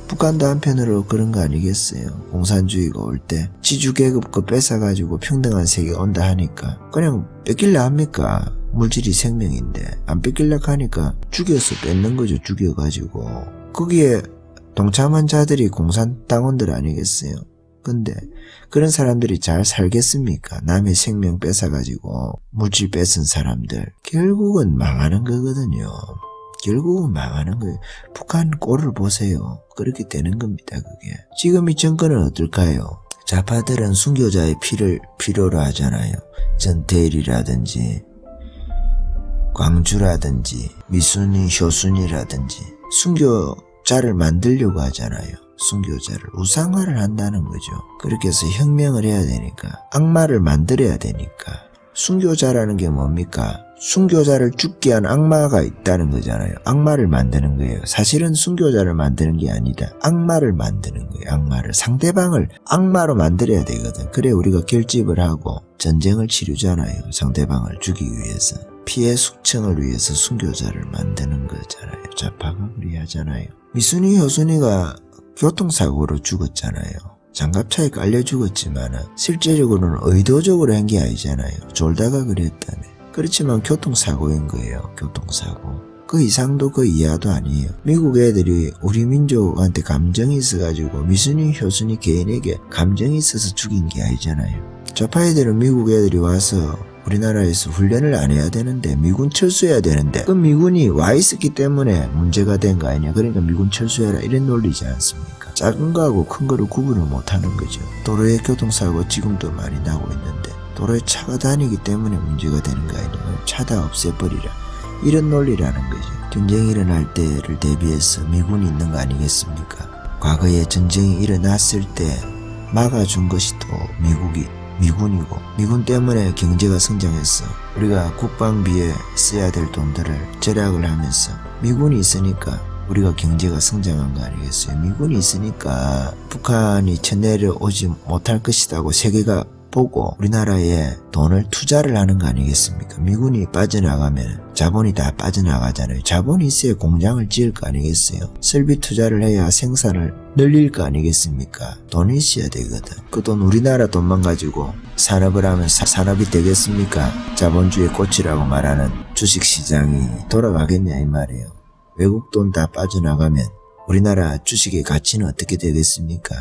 북한도 한편으로 그런 거 아니겠어요. 공산주의가 올 때 지주계급 거 뺏어가지고 평등한 세계가 온다 하니까 그냥 뺏길라 합니까? 물질이 생명인데 안 뺏길라 하니까 죽여서 뺏는 거죠. 죽여가지고. 거기에 동참한 자들이 공산당원들 아니겠어요. 근데 그런 사람들이 잘 살겠습니까? 남의 생명 뺏어가지고 물질 뺏은 사람들 결국은 망하는 거거든요. 결국은 망하는 거예요. 북한 꼴을 보세요. 그렇게 되는 겁니다. 그게. 지금 이 정권은 어떨까요? 좌파들은 순교자의 피를 필요로 하잖아요. 전태일이라든지 광주라든지 미순이 효순이라든지 순교자를 만들려고 하잖아요. 순교자를 우상화를 한다는 거죠. 그렇게 해서 혁명을 해야 되니까 악마를 만들어야 되니까. 순교자라는 게 뭡니까? 순교자를 죽게 한 악마가 있다는 거잖아요. 악마를 만드는 거예요. 사실은 순교자를 만드는 게 아니다. 악마를 만드는 거예요. 악마를. 상대방을 악마로 만들어야 되거든. 그래 우리가 결집을 하고 전쟁을 치르잖아요. 상대방을 죽이기 위해서. 피해 숙청을 위해서 순교자를 만드는 거잖아요. 좌파가 그리 하잖아요. 미순이 효순이가 교통사고로 죽었잖아요. 장갑차에 깔려 죽었지만 실제적으로는 의도적으로 한 게 아니잖아요. 졸다가 그랬다며. 그렇지만 교통사고인 거예요. 교통사고. 그 이상도 그 이하도 아니에요. 미국 애들이 우리 민족한테 감정이 있어가지고 미순이 효순이 개인에게 감정이 있어서 죽인 게 아니잖아요. 좌파 애들은 미국 애들이 와서 우리나라에서 훈련을 안 해야 되는데 미군 철수해야 되는데 그 미군이 와 있었기 때문에 문제가 된 거 아니냐. 그러니까 미군 철수해라 이런 논리지 않습니까? 작은 거하고 큰 거를 구분을 못하는 거죠. 도로에 교통사고 지금도 많이 나고 있는데 도로에 차가 다니기 때문에 문제가 되는 거 아니냐. 차다 없애버리라 이런 논리라는 거죠. 전쟁이 일어날 때를 대비해서 미군이 있는 거 아니겠습니까? 과거에 전쟁이 일어났을 때 막아준 것이 또 미군이고 미군 때문에 경제가 성장했어. 우리가 국방비에 써야 될 돈들을 절약을 하면서 미군이 있으니까 우리가 경제가 성장한 거 아니겠어요? 미군이 있으니까 북한이 쳐내려오지 못할 것이라고 세계가 보고 우리나라에 돈을 투자를 하는 거 아니겠습니까? 미군이 빠져나가면 자본이 다 빠져나가잖아요. 자본이 있어야 공장을 지을 거 아니겠어요? 설비 투자를 해야 생산을 늘릴 거 아니겠습니까? 돈이 있어야 되거든. 그 돈 우리나라 돈만 가지고 산업을 하면 산업이 되겠습니까? 자본주의 꽃이라고 말하는 주식시장이 돌아가겠냐 이 말이에요. 외국 돈 다 빠져나가면 우리나라 주식의 가치는 어떻게 되겠습니까?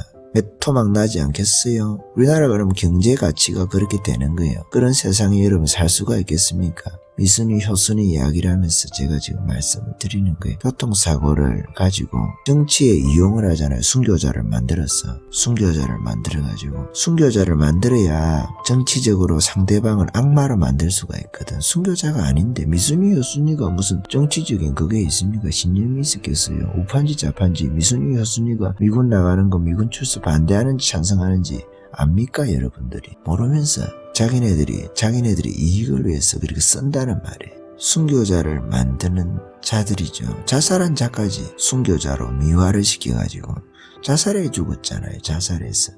토막 나지 않겠어요? 우리나라 그러면 경제 가치가 그렇게 되는 거예요. 그런 세상에 여러분 살 수가 있겠습니까? 미순이 효순이 이야기를 하면서 제가 지금 말씀을 드리는 거예요. 교통사고를 가지고 정치에 이용을 하잖아요. 순교자를 만들어서 순교자를 만들어가지고 순교자를 만들어야 정치적으로 상대방을 악마로 만들 수가 있거든. 순교자가 아닌데 미순이 효순이가 무슨 정치적인 그게 있습니까? 신념이 있었겠어요. 우판지 좌판지 미순이 효순이가 미군 나가는 거 미군 출소 반대하는지 찬성하는지 압니까 여러분들이? 모르면서 자기네들이 이익을 위해서 그렇게 쓴다는 말이에요. 순교자를 만드는 자들이죠. 자살한 자까지 순교자로 미화를 시켜가지고 자살해 죽었잖아요. 자살해서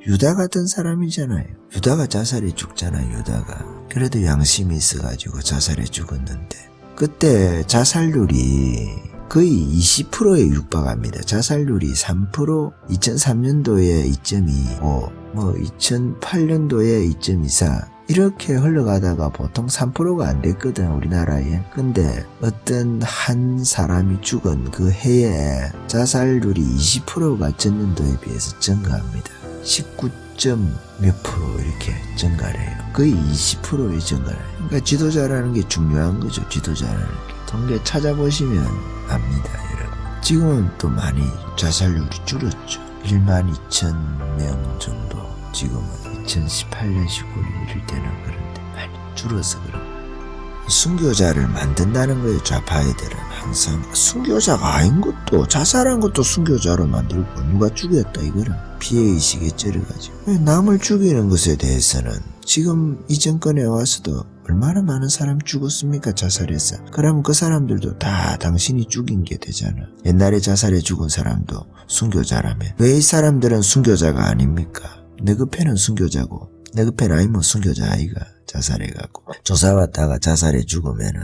유다 같은 사람이잖아요. 유다가 자살해 죽잖아요. 유다가 그래도 양심이 있어가지고 자살해 죽었는데 그때 자살률이 거의 20%에 육박합니다. 자살률이 3%, 2003년도에 2.25, 2008년도에 2.24 이렇게 흘러가다가 보통 3%가 안 됐거든 우리나라에. 근데 어떤 한 사람이 죽은 그 해에 자살률이 20%가 전년도에 비해서 증가합니다. 19몇 프로 이렇게 증가를 해요. 거의 20%의 증가를 해요. 그러니까 지도자라는 게 중요한 거죠. 지도자라는 게. 통계 찾아보시면 압니다, 여러분. 지금은 또 많이 자살률이 줄었죠. 1만 2천 명 정도. 지금은 2018년 19년 이럴 때는 그런데 많이 줄어서 그런 거예요. 순교자를 만든다는 거예요. 좌파 애들은 항상 순교자가 아닌 것도 자살한 것도 순교자로 만들고 누가 죽였다 이거는 피해의식에 쩔어가지고 남을 죽이는 것에 대해서는 지금 이 정권에 와서도 얼마나 많은 사람 죽었습니까? 자살해서. 그러면 그 사람들도 다 당신이 죽인 게 되잖아. 옛날에 자살해 죽은 사람도 순교자라면 왜 이 사람들은 순교자가 아닙니까? 너그패는 순교자고 너그패는 아니면 순교자 아이가 자살해갖고 조사받다가 자살해 죽으면은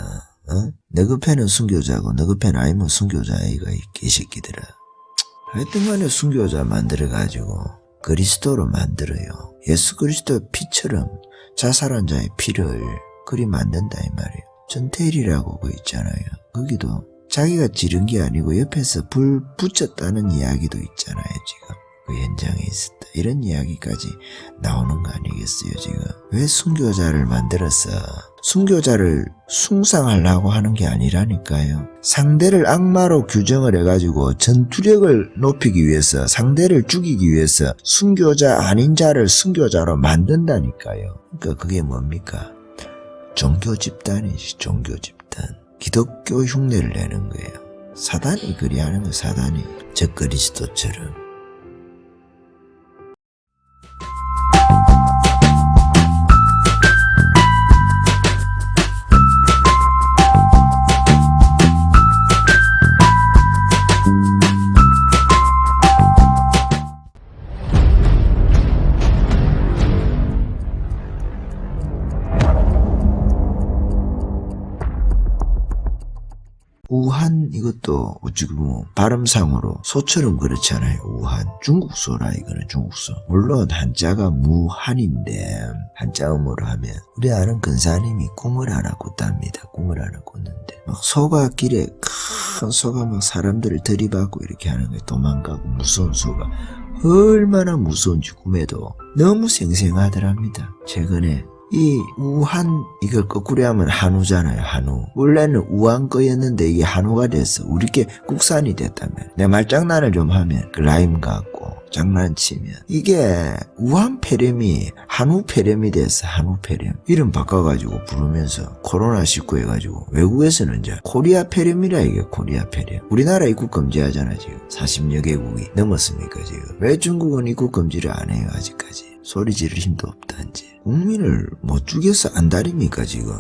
너그패는 순교자고 너그패는 아니면 순교자 아이가 이 개새끼들아. 하여튼간에 순교자 만들어가지고 그리스도로 만들어요. 예수 그리스도 피처럼 자살한 자의 피를 그리 만든다 이 말이에요. 전태일이라고 그 있잖아요. 거기도 자기가 지른 게 아니고 옆에서 불 붙였다는 이야기도 있잖아요. 지금 그 현장에 있었다 이런 이야기까지 나오는 거 아니겠어요. 지금 왜 순교자를 만들어서 순교자를 숭상하려고 하는 게 아니라니까요. 상대를 악마로 규정을 해가지고 전투력을 높이기 위해서 상대를 죽이기 위해서 순교자 아닌 자를 순교자로 만든다니까요. 그러니까 그게 뭡니까? 종교 집단이지. 종교 집단. 기독교 흉내를 내는 거예요. 사단이 그리 하는 거예요. 사단이 적그리스도처럼. 우한 이것도 어찌 보면 발음상으로 소처럼 그렇잖아요. 우한. 중국소라 이거는 중국소. 물론 한자가 무한인데 한자음으로 하면 우리 아는 근사님이 꿈을 하나 꿨답니다. 꿈을 하나 꿨는데 막 소가 길에 큰 소가 막 사람들을 들이받고 이렇게 하는 게 도망가고 무서운 소가 얼마나 무서운지 꿈에도 너무 생생하더랍니다. 최근에 이 우한 이걸 거꾸로 하면 한우잖아요. 한우. 원래는 우한 거였는데 이게 한우가 됐어. 우리께 국산이 됐다면 내 말장난을 좀 하면 그 라임 갖고 장난치면 이게 우한 폐렴이 한우 폐렴이 됐어. 한우 폐렴. 이름 바꿔가지고 부르면서 코로나19 해가지고 외국에서는 이제 코리아 폐렴이라 이게 코리아 폐렴. 우리나라 입국 금지하잖아 지금. 40여 개국이 넘었습니까 지금. 왜 중국은 입국 금지를 안 해요 아직까지. 소리 지를 힘도 없다 이제. 국민을 못 죽여서 안달입니까 지금.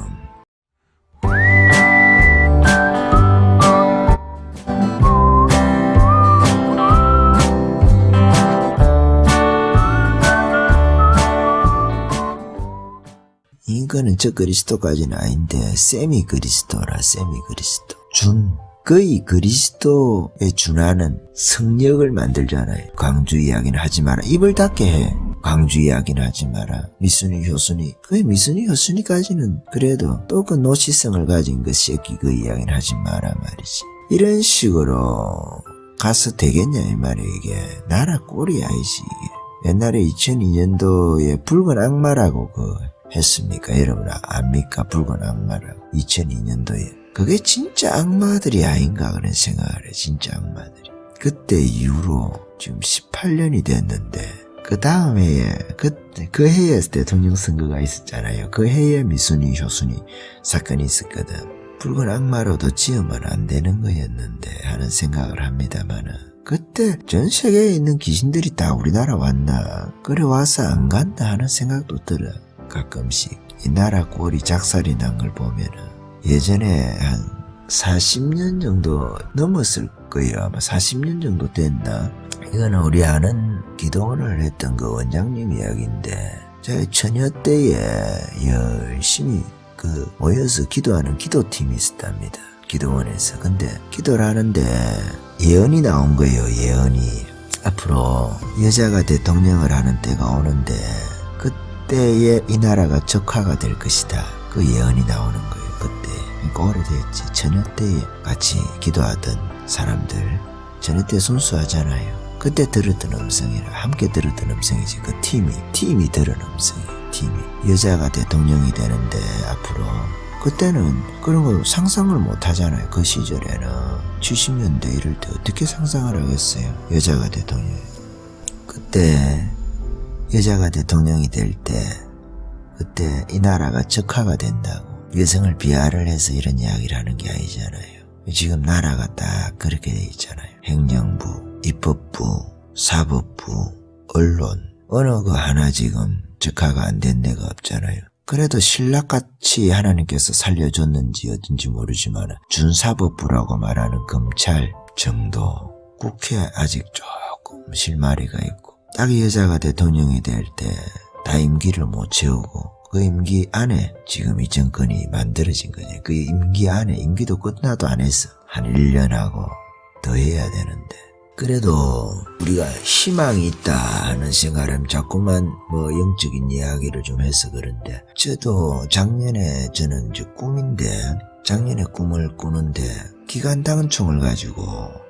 이거는 저 그리스도까지는 아닌데 세미 그리스도라. 세미 그리스도. 거의 그리스도에 준하는 성역을 만들잖아요. 광주 이야기는 하지 마라. 입을 닫게 해. 광주 이야기는 하지 마라. 미순이 효순이. 그 미순이 효순이까지는 그래도 또 그 노시성을 가진 그 새끼 그 이야기는 하지 마라 말이지. 이런 식으로 가서 되겠냐 이 말이야 이게. 나라 꼴이 아니지 이게. 옛날에 2002년도에 붉은 악마라고 했습니까? 여러분 압니까? 붉은 악마라고. 2002년도에. 그게 진짜 악마들이 아닌가 그런 생각을 해. 진짜 악마들이. 그때 이후로 지금 18년이 됐는데 그 다음 해에 그 해에 대통령 선거가 있었잖아요. 그 해에 미순이 효순이 사건이 있었거든. 붉은 악마로도 지으면 안 되는 거였는데 하는 생각을 합니다만은 그때 전 세계에 있는 귀신들이 다 우리나라 왔나 그래 와서 안 간다 하는 생각도 들어. 가끔씩 이 나라 꼴이 작살이 난 걸 보면은 예전에 한 40년 정도 넘었을 거예요. 아마 40년 정도 됐나? 이거는 우리 아는 기도원을 했던 그 원장님 이야기인데 제가 처녀 때에 열심히 모여서 기도하는 기도팀이 있었답니다. 기도원에서. 근데 기도를 하는데 예언이 나온 거예요. 예언이. 앞으로 여자가 대통령을 하는 때가 오는데 그때에 이 나라가 적화가 될 것이다. 그 예언이 나오는 거예요. 그때. 그러니까 오래됐지. 처녀 때에 같이 기도하던 사람들. 처녀 때 순수하잖아요. 그때 들었던 음성이라 함께 들었던 음성이지. 그 팀이 들은 음성이에요. 팀이. 여자가 대통령이 되는데 앞으로 그때는 그런 거 상상을 못 하잖아요. 그 시절에는 70년대 이럴 때 어떻게 상상을 하겠어요. 여자가 대통령. 그때 여자가 대통령이 될 때 그때 이 나라가 적화가 된다고. 여성을 비하를 해서 이런 이야기를 하는 게 아니잖아요. 지금 나라가 딱 그렇게 돼 있잖아요. 행정부, 입법부, 사법부, 언론 어느 거 하나 지금 적화가 안 된 데가 없잖아요. 그래도 신락같이 하나님께서 살려줬는지 어딘지 모르지만 준사법부라고 말하는 검찰 정도, 국회 아직 조금 실마리가 있고 딱 여자가 대통령이 될 때 다 임기를 못 채우고 그 임기 안에 지금 이 정권이 만들어진 거죠. 그 임기 안에 임기도 끝나도 안 했어. 한 1년하고 더 해야 되는데 그래도 우리가 희망이 있다 하는 생각을 하면 자꾸만 영적인 이야기를 좀 해서 그런데 저도 작년에 저는 이제 꿈인데 작년에 꿈을 꾸는데 기관단총을 가지고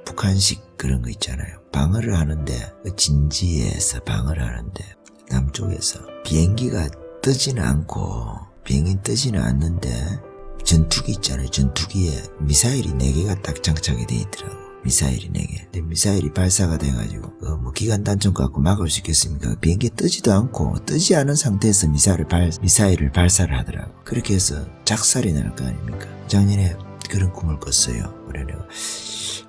북한식 그런 거 있잖아요. 방어를 하는데 진지에서 방어를 하는데 남쪽에서 비행기가 뜨지는 않고 비행기 뜨지는 않는데 전투기 있잖아요. 전투기에 미사일이 4개가 딱 장착이 돼 있더라고. 미사일이 4개. 근데 미사일이 발사가 돼가지고 기관단총 갖고 막을 수 있겠습니까? 비행기 뜨지도 않고 뜨지 않은 상태에서 미사일을 발사를 하더라고. 그렇게 해서 작살이 날 거 아닙니까? 작년에 그런 꿈을 꿨어요. 그래 내가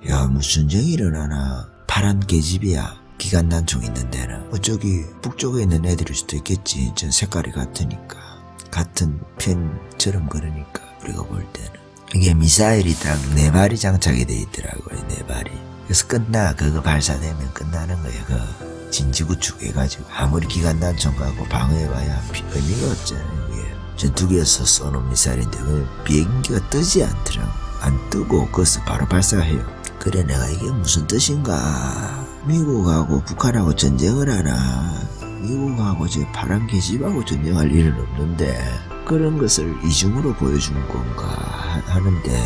야 무슨 전쟁이 일어나나. 파란 계집이야. 기관단총 있는 데는 저기 북쪽에 있는 애들일 수도 있겠지. 전 색깔이 같으니까 같은 편처럼 그러니까 우리가 볼 때는 이게 미사일이 딱 4발이 장착이 돼 있더라고요. 4발이. 그래서 그거 발사되면 끝나는 거예요. 그 진지구축 해가지고 아무리 기관단총 가고 방어해봐야 의미가 없잖아요. 그게 전투기에서 쏘는 미사일인데 그 비행기가 뜨지 않더라고. 안 뜨고 그것을 바로 발사해요. 그래 내가 이게 무슨 뜻인가. 미국하고 북한하고 전쟁을 하나. 미국하고 저 파란 계집하고 전쟁할 일은 없는데 그런 것을 이중으로 보여준 건가 하는데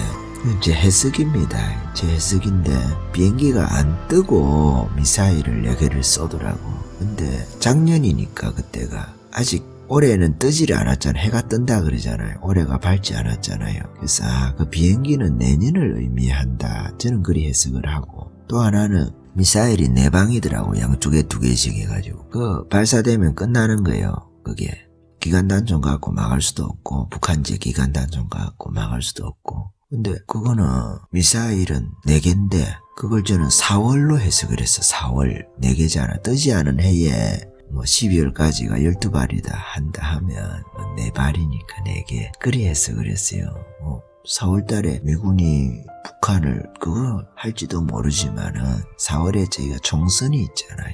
제 해석입니다. 제 해석인데 비행기가 안 뜨고 미사일을 4개를 쏘더라고. 근데 작년이니까 그때가 아직 올해는 뜨지를 않았잖아. 해가 뜬다 그러잖아요. 올해가 밝지 않았잖아요. 그래서 그 비행기는 내년을 의미한다. 저는 그리 해석을 하고 또 하나는 미사일이 4방이더라고. 양쪽에 2개씩 해가지고 그 발사되면 끝나는 거예요. 그게 기관단총 갖고 막을 수도 없고 북한제 기관단총 갖고 막을 수도 없고 근데 그거는 미사일은 4개인데 그걸 저는 4월로 해석을 했어. 4월 4개잖아. 뜨지 않은 해에 뭐 12월까지가 12발이다 한다 하면 4발이니까 4개 그리 해석을 했어요. 4월 달에 미군이 북한을 그거 할지도 모르지만은 4월에 저희가 총선이 있잖아요.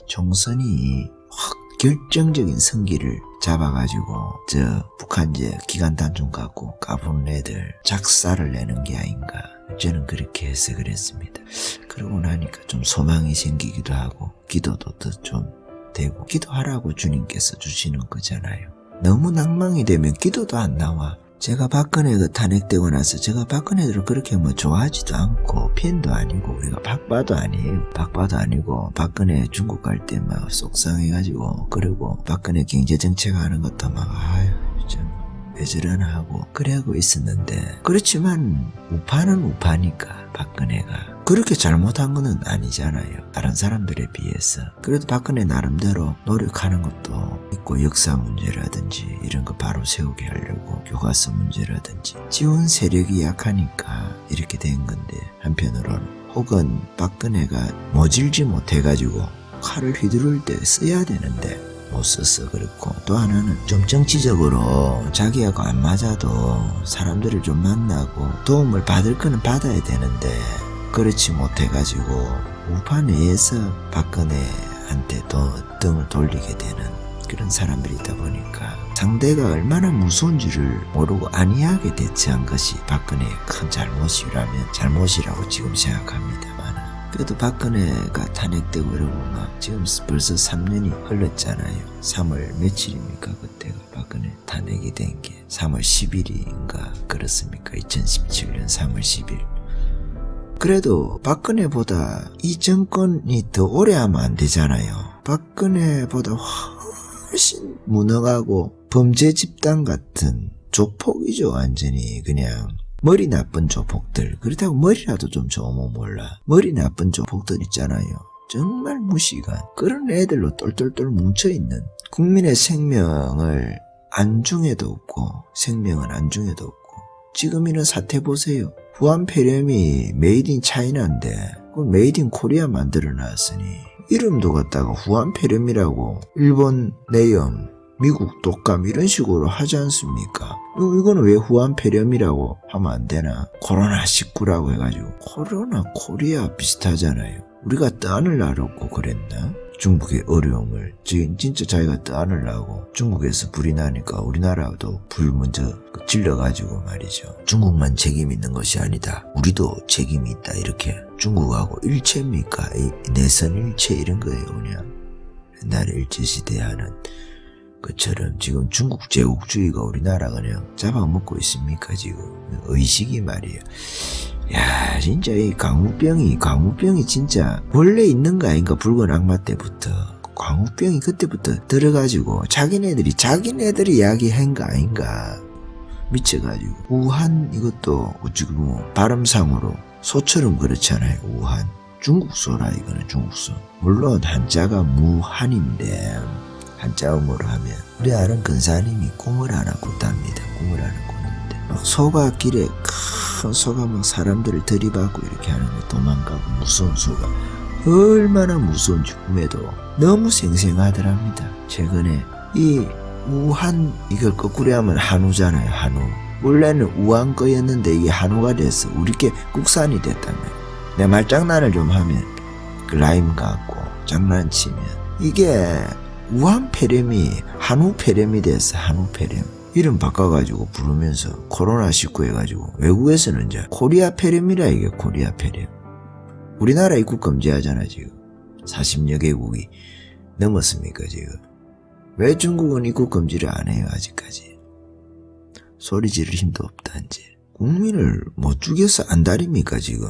총선이 확 결정적인 승기를 잡아가지고 저 북한제 기관단총 갖고 까부는 애들 작사를 내는 게 아닌가 저는 그렇게 해석을 했습니다. 그러고 나니까 좀 소망이 생기기도 하고 기도도 더 좀 되고 기도하라고 주님께서 주시는 거잖아요. 너무 낭망이 되면 기도도 안 나와. 제가 박근혜 그 탄핵되고 나서 제가 박근혜들을 그렇게 뭐 좋아하지도 않고 팬도 아니고 우리가 박바도 아니에요. 박바도 아니고 박근혜 중국 갈 때 막 속상해가지고 그리고 박근혜 경제정책 하는 것도 막 아유 좀 왜 저러나 하고 그래하고 있었는데 그렇지만 우파는 우파니까 박근혜가 그렇게 잘못한 거는 아니잖아요. 다른 사람들에 비해서. 그래도 박근혜 나름대로 노력하는 것도 있고 역사 문제라든지 이런 거 바로 세우게 하려고 교과서 문제라든지 지원 세력이 약하니까 이렇게 된 건데 한편으로는 혹은 박근혜가 모질지 못해가지고 칼을 휘두를 때 써야 되는데 못 써서 그렇고 또 하나는 좀 정치적으로 자기하고 안 맞아도 사람들을 좀 만나고 도움을 받을 거는 받아야 되는데 그렇지 못해가지고 우파 내에서 박근혜한테 등을 돌리게 되는 그런 사람들이 있다 보니까 상대가 얼마나 무서운지를 모르고 안이하게 대처한 것이 박근혜의 큰 잘못이라고 지금 생각합니다만 그래도 박근혜가 탄핵되고 이러고 막 지금 벌써 3년이 흘렀잖아요. 3월 며칠입니까 그때가 박근혜 탄핵이 된 게 3월 10일인가 그렇습니까 2017년 3월 10일 그래도 박근혜보다 이 정권이 더 오래 하면 안 되잖아요. 박근혜보다 훨씬 무능하고 범죄 집단 같은 조폭이죠. 완전히 그냥 머리 나쁜 조폭들. 그렇다고 머리라도 좀 좋으면 몰라. 머리 나쁜 조폭들 있잖아요. 정말 무시간 그런 애들로 똘똘똘 뭉쳐있는 국민의 생명을 안중에도 없고 생명은 안중에도 없고 지금 이런 사태 보세요. 후한폐렴이 메이드 인 차이나인데 그걸 메이드 인 코리아 만들어 놨으니 이름도 갖다가 후한폐렴이라고 일본 내염 미국 독감 이런 식으로 하지 않습니까? 이거는 왜 후한폐렴이라고 하면 안 되나? 코로나19라고 해가지고 코로나 코리아 비슷하잖아요. 우리가 떠안으려고 그랬나? 중국의 어려움을 진짜 자기가 떠안으려고 중국에서 불이 나니까 우리나라도 불 먼저 질러가지고 말이죠. 중국만 책임 있는 것이 아니다. 우리도 책임이 있다. 이렇게 중국하고 일체입니까? 내선 일체 이런 거예요. 그냥 옛날에 일제시대 하는 그처럼 지금 중국 제국주의가 우리나라 그냥 잡아먹고 있습니까 지금 의식이 말이에요. 야 진짜 이 광우병이 진짜 원래 있는 거 아닌가 붉은 악마 때부터 광우병이 그때부터 들어가지고 자기네들이 이야기한 거 아닌가 미쳐가지고 우한 이것도 지금 뭐 발음상으로 소처럼 그렇잖아요. 우한 중국소라 이거는 중국소 물론 한자가 무한인데 한자음으로 하면 우리 아는 근사님이 꿈을 하나 꾼답니다. 꿈을 하나 꾸는데 막 소가 길에 큰 소가 막 사람들을 들이받고 이렇게 하는데 도망가고 무서운 소가 얼마나 무서운지 꿈에도 너무 생생하더랍니다. 최근에 이 우한 이걸 거꾸로 하면 한우잖아요. 한우 원래는 우한 거였는데 이게 한우가 됐어. 우리께 국산이 됐다며. 내 말장난을 좀 하면 그 라임 갖고 장난치면 이게 우한폐렴이 한우폐렴이 됐어. 한우폐렴. 이름 바꿔가지고 부르면서 코로나19 해가지고 외국에서는 이제 코리아 폐렴이라 이게 코리아 폐렴. 우리나라 입국 금지하잖아 지금. 40여 개국이 넘었습니까 지금. 왜 중국은 입국 금지를 안 해요 아직까지. 소리 지를 힘도 없다 이제. 국민을 못 죽여서 안달입니까 지금.